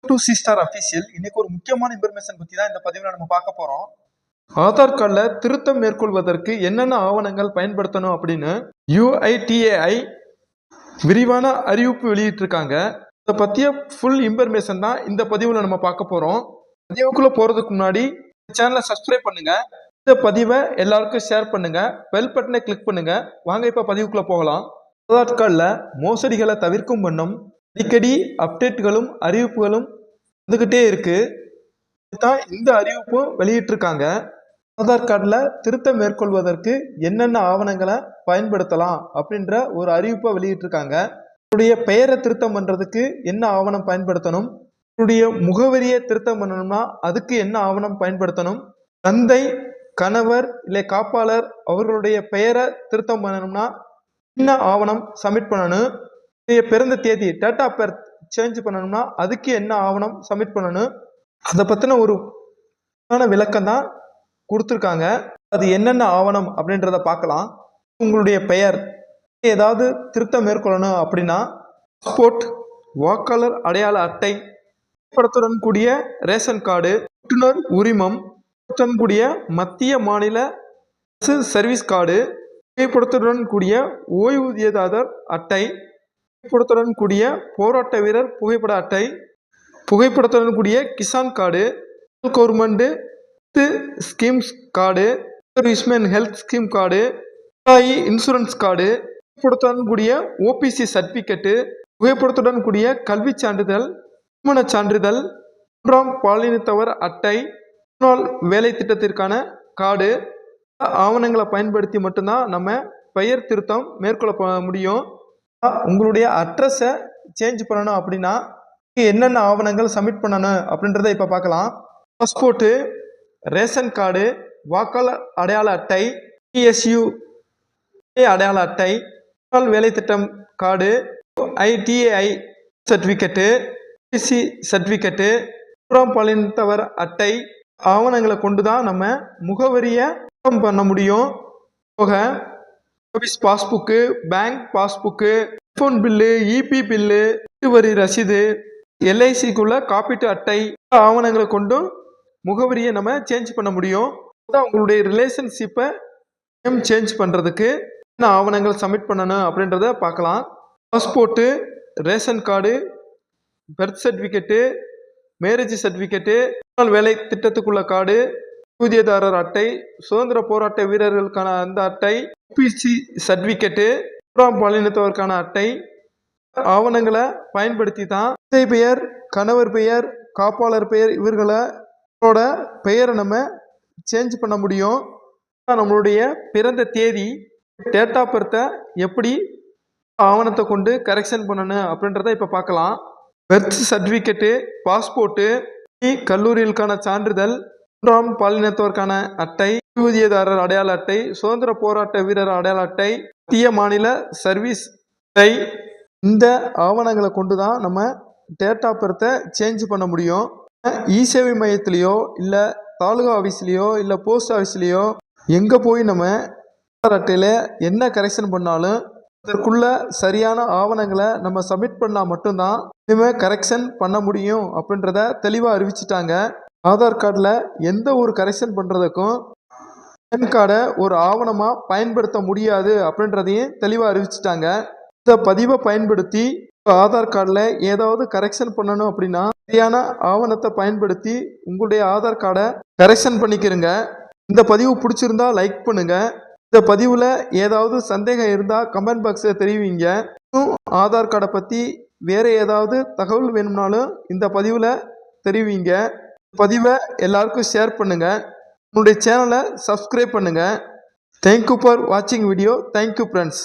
To C star official. இன்னைக்கு ஒரு முக்கியமான இன்ஃபர்மேஷன் பத்தி தான் இந்த பதிவில் நம்ம பார்க்க போறோம். ஆதார் கார்டுல திருத்தம் மேற்கொள்வதற்கு என்னென்ன ஆவணங்கள் பயன்படுத்தணும் அப்படின்னு UITAI விரிவான அறிவிப்பு வெளியிட்டிருக்காங்க. இதை பத்திய ஃபுல் இன்ஃபர்மேஷன் தான் இந்த பதிவில் நம்ம பார்க்க போறோம். பதிவுக்குள்ள போறதுக்கு முன்னாடி சேனலை சப்ஸ்கிரைப் பண்ணுங்க. இந்த பதிவை எல்லாருக்கும் ஷேர் பண்ணுங்க. பெல் பட்டனை கிளிக் பண்ணுங்க. வாங்க இப்ப பதிவுக்குள்ள போகலாம். ஆதார் கார்டில் மோசடிகளை தவிர்க்கும் வண்ணம் அடிக்கடி அப்டேட்டுகளும் அறிவிப்புகளும் வந்துகிட்டே இருக்கு. இதுதான் இந்த அறிவிப்பும் வெளியிட்டிருக்காங்க. ஆதார் கார்டில் திருத்தம் மேற்கொள்வதற்கு என்னென்ன ஆவணங்களை பயன்படுத்தலாம் அப்படின்ற ஒரு அறிவிப்பை வெளியிட்டிருக்காங்க. உங்களுடைய பெயரை திருத்தம் பண்றதுக்கு என்ன ஆவணம் பயன்படுத்தணும், உங்களுடைய முகவரியை திருத்தம் பண்ணணும்னா அதுக்கு என்ன ஆவணம் பயன்படுத்தணும், தந்தை, கணவர் இல்லை காப்பாளர் அவர்களுடைய பெயரை திருத்தம் பண்ணணும்னா என்ன ஆவணம் சப்மிட் பண்ணணும், பிறந்த தேதி டேட் ஆஃப் பர்த் சேஞ்ச் பண்ணணும்னா அதுக்கு என்ன ஆவணம் சப்மிட் பண்ணணும், அதை பற்றின ஒரு விளக்கம் தான் கொடுத்துருக்காங்க. அது என்னென்ன ஆவணம் அப்படின்றத பார்க்கலாம். உங்களுடைய பெயர் ஏதாவது திருத்தம் மேற்கொள்ளணும் அப்படின்னா பாஸ்போர்ட், வாக்காளர் அடையாள அட்டை, படத்துடன் கூடிய ரேஷன் கார்டு, ஓட்டுநர் உரிமம், கூடிய மத்திய மாநில சர்வீஸ் கார்டு, புகைப்படத்துடன் கூடிய ஓய்வூதியதாரர் அட்டை, புகைப்படத்துடன் கூடிய போராட்ட வீரர் புகைப்பட அட்டை, புகைப்படத்துடன் கூடிய Kisan card, government schemes card, serviceman health scheme card, insurance card, புகைப்படத்துடன் கூடிய OPC சர்டிபிகேட்டு, புகைப்படத்துடன் கூடிய கல்வி சான்றிதழ், திருமண சான்றிதழ், மூன்றாம் பாலினத்தவர் அட்டை, வேலை திட்டத்திற்கான கார்டு ஆவணங்களை பயன்படுத்தி மட்டும்தான் நம்ம பெயர் திருத்தம் மேற்கொள்ள முடியும். உங்களுடைய அட்ரஸை சேஞ்ச் பண்ணணும் அப்படின்னா என்னென்ன ஆவணங்கள் சப்மிட் பண்ணணும் அப்படின்றத இப்போ பார்க்கலாம். பாஸ்போர்ட்டு, ரேஷன் கார்டு, வாக்காளர் அடையாள அட்டை, PSU அடையாள அட்டை, வேலை திட்டம் card, ITAI certificate, OPC certificate, மூன்றாம் பாலினத்தவர் அட்டை ஆவணங்களை கொண்டு தான் நம்ம முகவரியை பண்ண முடியும். போக office passbook, bank passbook, phone bill, EP bill, வீட்டு வரி ரசீது, LICக்குள்ள காப்பீட்டு அட்டை ஆவணங்களை கொண்டும் முகவரியை நம்ம சேஞ்ச் பண்ண முடியும். உங்களுடைய ரிலேஷன்ஷிப்பை சேஞ்ச் பண்ணுறதுக்கு என்ன ஆவணங்கள் சப்மிட் பண்ணணும் அப்படின்றத பார்க்கலாம். Passport, ration card, birth certificate, marriage certificate, வேலை திட்டத்துக்குள்ள கார்டு, ஊதியதாரர் அட்டை, சுதந்திர போராட்ட வீரர்களுக்கான அந்த அட்டை, OPC சர்டிஃபிகேட்டு, மூன்றாம் பாலினத்தவருக்கான அட்டை ஆவணங்களை பயன்படுத்தி தான் தந்தை பெயர், கணவர் பெயர், காப்பாளர் பெயர் இவர்களோட பெயரை நம்ம சேஞ்ச் பண்ண முடியும். நம்மளுடைய பிறந்த தேதி டேட் ஆஃப் பர்த்தை எப்படி ஆவணத்தை கொண்டு கரெக்ஷன் பண்ணணும் அப்படின்றத இப்போ பார்க்கலாம். பர்த் சர்டிஃபிகேட்டு, பாஸ்போர்ட்டு, கல்லூரிகளுக்கான சான்றிதழ், மூன்றாம் பாலினத்தவருக்கான அட்டை, ஊதியதாரர் அடையாள அட்டை, சுதந்திர போராட்ட வீரர் அடையாள அட்டை, மத்திய மாநில சர்வீஸ் அட்டை, இந்த ஆவணங்களை கொண்டு தான் நம்ம டேட் ஆஃப் பர்த்தை சேஞ்ச் பண்ண முடியும். இ-சேவை மையத்திலேயோ இல்லை தாலுகா ஆஃபீஸ்லேயோ இல்லை போஸ்ட் ஆஃபீஸ்லேயோ எங்கே போய் நம்ம ஆதார் அட்டையில் என்ன கரெக்ஷன் பண்ணாலும் அதற்குள்ள சரியான ஆவணங்களை நம்ம சப்மிட் பண்ணால் மட்டும்தான் இனிமேல் கரெக்ஷன் பண்ண முடியும் அப்படின்றத தெளிவாக அறிவிச்சிட்டாங்க. ஆதார் கார்டில் எந்த ஒரு கரெக்ஷன் பண்ணுறதுக்கும் பேன் கார்டை ஒரு ஆவணமாக பயன்படுத்த முடியாது அப்படின்றதையும் தெளிவாக அறிவிச்சிட்டாங்க. இந்த பதிவை பயன்படுத்தி ஆதார் கார்டில் ஏதாவது கரெக்ஷன் பண்ணணும் அப்படின்னா சரியான ஆவணத்தை பயன்படுத்தி உங்களுடைய ஆதார் கார்டை கரெக்ஷன் பண்ணிக்கிறங்க. இந்த பதிவு பிடிச்சிருந்தா லைக் பண்ணுங்க. இந்த பதிவில் ஏதாவது சந்தேகம் இருந்தால் கமெண்ட் பாக்ஸில் தெரிவிங்க. ஆதார் கார்டை பற்றி வேறு ஏதாவது தகவல் வேணும்னாலும் இந்த பதிவில் தெரிவிங்க. பதிவை எல்லாருக்கும் ஷேர் பண்ணுங்க. உங்களுடைய சேனலை சப்ஸ்கிரைப் பண்ணுங்க. தேங்க்யூ ஃபார் வாட்சிங் வீடியோ. Thank you friends.